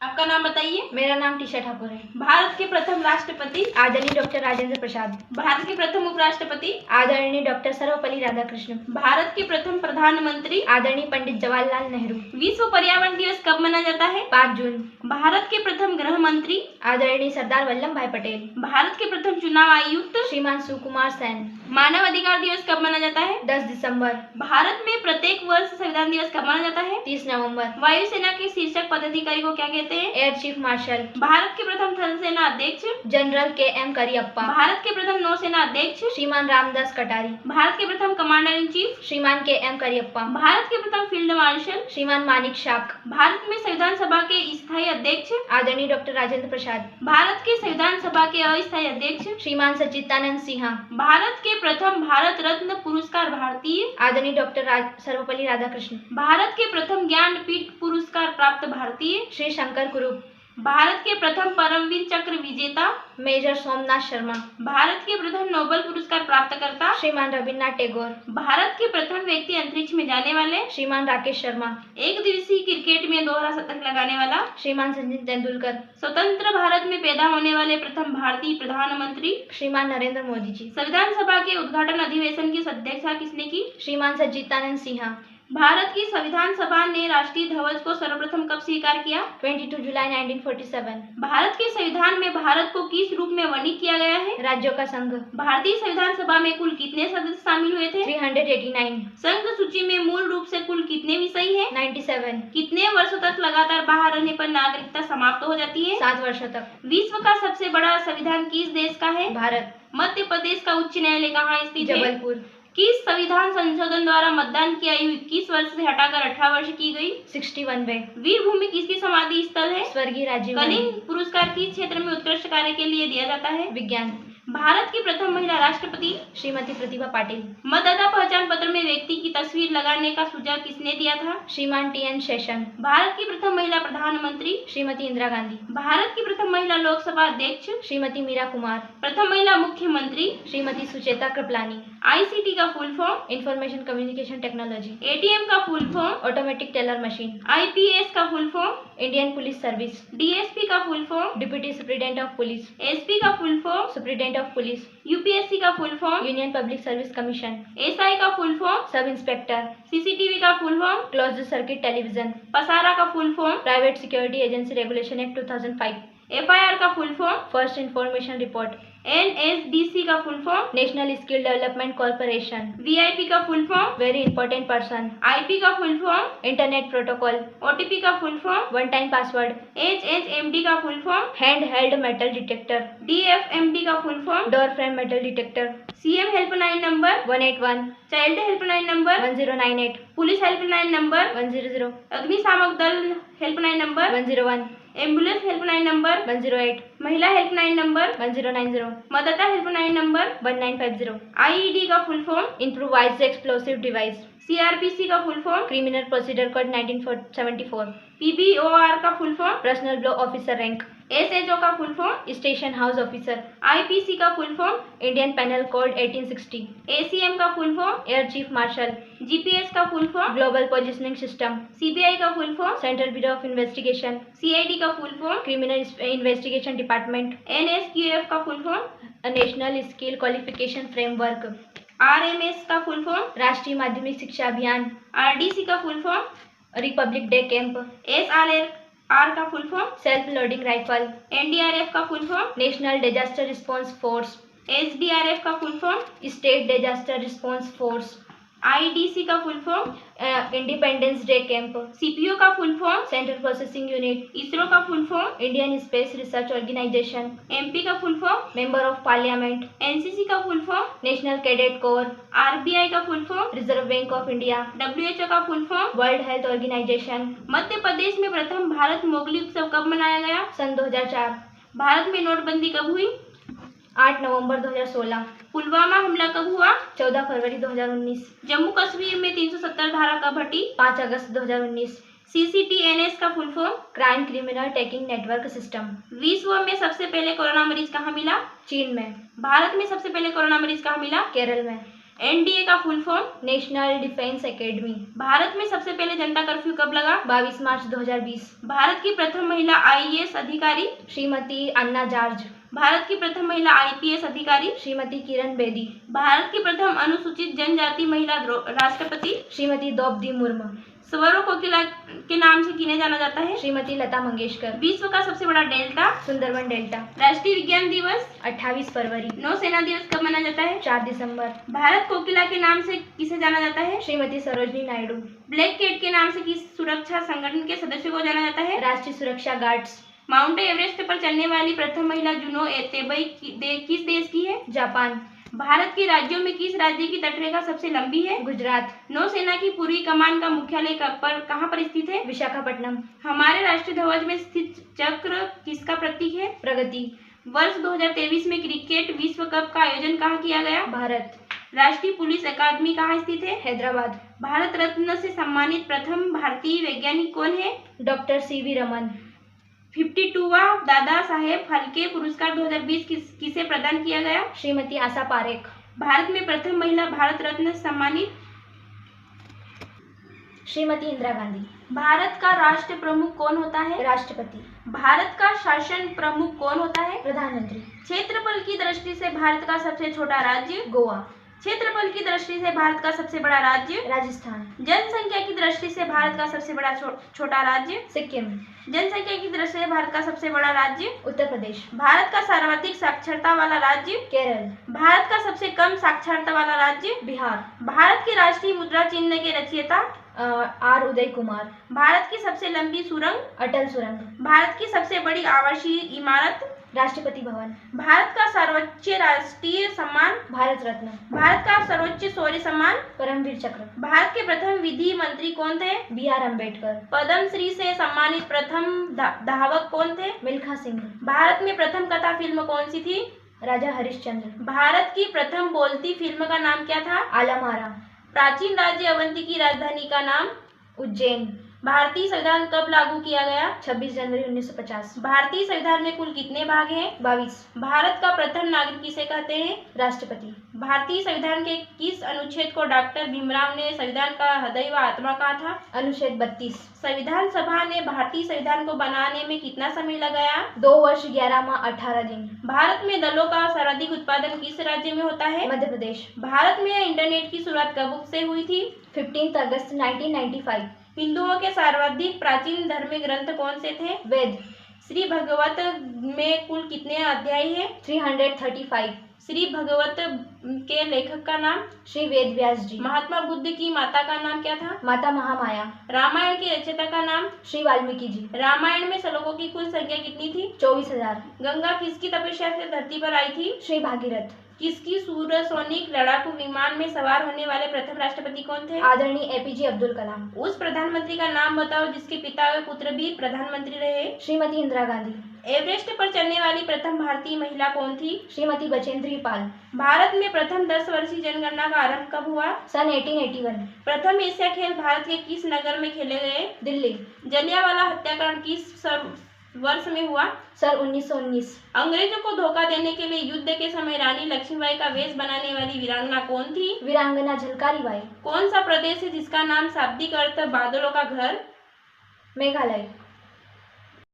आपका नाम बताइए। मेरा नाम टीशा ठाकुर है। भारत के प्रथम राष्ट्रपति आदरणीय डॉक्टर राजेंद्र प्रसाद। भारत के प्रथम उपराष्ट्रपति आदरणीय डॉक्टर सर्वपल्ली राधाकृष्ण। भारत के प्रथम प्रधानमंत्री आदरणीय पंडित जवाहरलाल नेहरू। विश्व पर्यावरण दिवस कब मनाया जाता है? 5 जून। भारत के प्रथम गृह मंत्री आदरणीय सरदार वल्लभ भाई पटेल। भारत के प्रथम चुनाव आयुक्त श्रीमान सुकुमार सेन। मानव अधिकार दिवस कब मनाया जाता है? 10 दिसंबर। भारत में प्रत्येक वर्ष संविधान दिवस कब मनाया जाता है? 30 नवंबर। वायुसेना के शीर्षक पदाधिकारी को क्या कहते हैं? Air chief martial. भारत के प्रथम थल सेना अध्यक्ष जनरल KM करियप्पा। भारत के प्रथम नौसेना अध्यक्ष श्रीमान रामदास कटारी। भारत के प्रथम कमांडर इन चीफ श्रीमान KM करियप्पा। भारत के प्रथम फील्ड मार्शल श्रीमान मानिक शाक। भारत में संविधान सभा के स्थायी अध्यक्ष आदरणीय डॉक्टर राजेंद्र प्रसाद। भारत के संविधान सभा के अस्थायी अध्यक्ष श्रीमान सच्चिदानंद सिन्हा। भारत के प्रथम भारत रत्न पुरस्कार भारतीय आदरणीय डॉक्टर सर्वपल्ली राधाकृष्ण। भारत के प्रथम ज्ञानपीठ पुरस्कार प्राप्त भारतीय श्री शंकर कुरूप। भारत के प्रथम परमवीर चक्र विजेता मेजर सोमनाथ शर्मा। भारत के प्रथम नोबेल पुरस्कार प्राप्तकर्ता श्रीमान रविन्द्रनाथ टैगोर। भारत के प्रथम व्यक्ति अंतरिक्ष में जाने वाले श्रीमान राकेश शर्मा। एक दिवसीय क्रिकेट में दोहरा शतक लगाने वाला श्रीमान सचिन तेंदुलकर। स्वतंत्र भारत में पैदा होने वाले प्रथम भारतीय प्रधानमंत्री श्रीमान नरेंद्र मोदी जी। संविधान सभा के उद्घाटन अधिवेशन की अध्यक्षता किसने की? श्रीमान सच्चिदानंद सिन्हा। भारत की संविधान सभा ने राष्ट्रीय ध्वज को सर्वप्रथम कब स्वीकार किया? 22 जुलाई 1947। भारत के संविधान में भारत को किस रूप में वर्णित किया गया है? राज्यों का संघ। भारतीय संविधान सभा में कुल कितने सदस्य शामिल हुए थे? 389। संघ सूची में मूल रूप से कुल कितने विषय हैं? 97। कितने वर्षों तक लगातार बाहर रहने पर नागरिकता समाप्त हो जाती है? 7 वर्षों तक। विश्व का सबसे बड़ा संविधान किस देश का है? भारत। मध्य प्रदेश का उच्च न्यायालय कहाँ स्थित है? जबलपुर। किस संविधान संशोधन द्वारा मतदान की आयु 21 वर्ष से हटाकर 18 वर्ष की गई? 61 वीर भूमि किसकी समाधि स्थल है? स्वर्गीय राजीव कनिंग पुरस्कार किस क्षेत्र में उत्कृष्ट कार्य के लिए दिया जाता है? विज्ञान। भारत की प्रथम महिला राष्ट्रपति श्रीमती प्रतिभा पाटिल। मतदाता पहचान पत्र में व्यक्ति की तस्वीर लगाने का सुझाव किसने दिया था? श्रीमान TN शेषन। भारत की प्रथम महिला प्रधानमंत्री श्रीमती इंदिरा गांधी। भारत की प्रथम महिला लोकसभा अध्यक्ष श्रीमती मीरा कुमार। प्रथम महिला मुख्यमंत्री श्रीमती सुचेता कृपलानी। ICT का full form? Information communication technology. ATM का full form? Automatic teller machine. IPS का full form? Indian police service. DSP का full form? Deputy superintendent of police. SP का full form? Superintendent of police. UPSC का full form? Union public service commission. SI का full form? Sub inspector. CCTV का full form? Closed circuit television. पसारा का full form? Private security agency regulation act 2005। FIR का full form? First information report. NSDC का full form? National skill development corporation. VIP का full form? Very important person. IP का full form? Internet protocol. OTP का full form? One time password. HHMD का full form? Hand held metal detector. DFMD का full form? Door frame metal detector. CM helpline number? 181। Child helpline number? 1098। Police helpline number? 100। अग्निशामक दल helpline number? 101। Ambulance helpline number? 108। महिला helpline number? 1090। मतदाता helpline number? 1950। IED का full form? Improvised explosive device. CRPC का full form? Criminal procedure code 1974। PBOR का full form? Personal below officer rank. SHO का full form? Station house officer. IPC का full form? Indian penal code 1860। ACM का full form? Air chief marshal. GPS का full form? Global positioning system. CBI का full form? Central bureau of investigation. CID का full form? Criminal investigation department. NSQF का full form? National skill qualification framework. RMS का full form? राष्ट्रीय माध्यमिक शिक्षा अभियान। RDC का full form? Republic day camp. SRR का full form? Self loading rifle. NDRF का full form? National disaster response force. SDRF का full form? State disaster response force. IDC का full form? Independence day camp. CPO का full form? Central processing unit. ISRO का full form? Indian space research organisation. MP का full form? Member of parliament. NCC का full form? National cadet corps. RBI का full form? Reserve bank of India. WHO का full form? World health organisation. Madhya Pradesh में प्रथम Bharat Mowgli उत्सव कब मनाया गया? सन 2004। भारत में नोटबंदी कब हुई? 8 नवंबर 2016। पुलवामा हमला कब हुआ? 14 फरवरी 2019। जम्मू कश्मीर में 370 धारा कब हटी? 5 अगस्त 2019। CCTNS का full form? Crime criminal tacking network system. विश्व में सबसे पहले कोरोना मरीज कहाँ मिला? चीन में। भारत में सबसे पहले कोरोना मरीज कहाँ मिला? केरल में। एनडीए का full form? National defence academy. Bharat में सबसे पहले जनता कर्फ्यू कब लगा? 22 मार्च 2020। भारत की प्रथम महिला आईएएस अधिकारी? श्रीमती अन्ना जॉर्ज। भारत की प्रथम महिला आईपीएस अधिकारी? श्रीमती किरण बेदी। भारत की प्रथम अनुसूचित जनजाति महिला राष्ट्रपति? श्रीमती द्रौपदी मुर्मू। स्वरों कोकिला के नाम से किन्हें जाना जाता है? श्रीमती लता मंगेशकर। विश्व का सबसे बड़ा डेल्टा? सुंदरबन डेल्टा। राष्ट्रीय विज्ञान दिवस? 28 फरवरी। नौसेना दिवस कब मनाया जाता है? 4 दिसंबर। भारत कोकिला के नाम से किसे जाना जाता है? श्रीमती सरोजनी नायडू। ब्लैक कैट के नाम से किस सुरक्षा संगठन के सदस्यों को जाना जाता है? राष्ट्रीय सुरक्षा गार्ड्स। माउंट एवरेस्ट पर चढ़ने वाली प्रथम महिला जुनो एतेबई किस देश की है? जापान। भारत के राज्यों में किस राज्य की तटरेखा सबसे लंबी है? गुजरात। नौसेना की पूर्वी कमान का मुख्यालय कहाँ पर स्थित है? विशाखापट्टनम। हमारे राष्ट्रीय ध्वज में स्थित चक्र किसका प्रतीक है? प्रगति। वर्ष 2023 में क्रिकेट विश्व कप का आयोजन कहाँ किया गया? भारत। राष्ट्रीय पुलिस अकादमी कहाँ स्थित है? हैदराबाद। भारत रत्न से सम्मानित प्रथम भारतीय वैज्ञानिक कौन है? Doctor CV Raman. 52वां दादा साहेब फाल्के पुरस्कार 2020 किसे प्रदान किया गया? श्रीमती आशा पारेख। भारत में प्रथम महिला भारत रत्न से सम्मानित? श्रीमती इंदिरा गांधी। भारत का राष्ट्र प्रमुख कौन होता है? राष्ट्रपति। भारत का शासन प्रमुख कौन होता है? प्रधानमंत्री। क्षेत्रफल की दृष्टि से भारत का सबसे छोटा राज्य? गोवा। क्षेत्रफल की दृष्टि से भारत का सबसे बड़ा राज्य? राजस्थान। जनसंख्या की दृष्टि से भारत का सबसे बड़ा छोटा राज्य? सिक्किम। जनसंख्या की दृष्टि से भारत का सबसे बड़ा राज्य? उत्तर प्रदेश। भारत का सर्वाधिक साक्षरता वाला राज्य? केरल। भारत का सबसे कम साक्षरता वाला राज्य? बिहार। भारत के राष्ट्रीय मुद्रा चिन्ह के रचयिता? आर उदय कुमार। भारत की सबसे लंबी सुरंग? अटल सुरंग। भारत की सबसे बड़ी आवासीय इमारत? राष्ट्रपति भवन। भारत का सर्वोच्च राष्ट्रीय सम्मान? भारत रत्न। भारत का सर्वोच्च शौर्य सम्मान? परमवीर चक्र। भारत के प्रथम विधि मंत्री कौन थे? BR अम्बेडकर। पद्मश्री से सम्मानित प्रथम धावक कौन थे? मिल्खा सिंह। भारत में प्रथम कथा फिल्म कौन सी थी? राजा हरिश्चंद्र। भारत की प्रथम बोलती फिल्म का नाम क्या था? आलमारा। प्राचीन राज्य अवंती की राजधानी का नाम? उज्जैन। भारतीय संविधान कब लागू किया गया? 26 जनवरी 1950। भारतीय संविधान में कुल कितने भाग हैं? 22। भारत का प्रथम नागरिक किसे कहते हैं? राष्ट्रपति। भारतीय संविधान के किस अनुच्छेद को डॉक्टर भीमराव ने संविधान का हृदय व आत्मा कहा था? अनुच्छेद 32। संविधान सभा ने भारतीय संविधान को बनाने में कितना समय लगाया? 2 वर्ष 11 माह 18 दिन। भारत में दलों का सर्वाधिक उत्पादन किस राज्य में होता है? मध्य प्रदेश। भारत में इंटरनेट की शुरुआत कब से हुई थी? 15 अगस्त 1995। हिंदुओं के सर्वाधिक प्राचीन धर्म ग्रंथ कौन से थे? वेद। श्री भगवत में कुल कितने अध्याय हैं? 335। श्री भगवत के लेखक का नाम? श्री वेद व्यास जी। महात्मा बुद्ध की माता का नाम क्या था? माता महामाया। रामायण के रचयिता का नाम? श्री वाल्मीकि जी। रामायण में श्लोकों की कुल संख्या कितनी थी? 24,000। गंगा किसकी तपस्या से धरती पर आई थी? श्री भागीरथ। किसकी सुपरसोनिक लड़ाकू विमान में सवार होने वाले प्रथम राष्ट्रपति कौन थे? आदरणीय APJ अब्दुल कलाम। उस प्रधानमंत्री का नाम बताओ जिसके पिता व पुत्र भी प्रधानमंत्री रहे। श्रीमती इंदिरा गांधी। एवरेस्ट पर चढ़ने वाली प्रथम भारतीय महिला कौन थी? श्रीमती बचेंद्री पाल। भारत में प्रथम 10 वर्षीय जनगणना का आरंभ कब हुआ? सन 1881। प्रथम एशिया खेल भारत के किस नगर में खेले गए? दिल्ली। जलियांवाला हत्याकांड किस वर्ष में हुआ? सर 1919। अंग्रेजों को धोखा देने के लिए युद्ध के समय रानी लक्ष्मीबाई का वेश बनाने वाली वीरांगना कौन थी? वीरांगना झलकारी बाई। कौन सा प्रदेश है जिसका नाम शाब्दिक अर्थ बादलों का घर? मेघालय।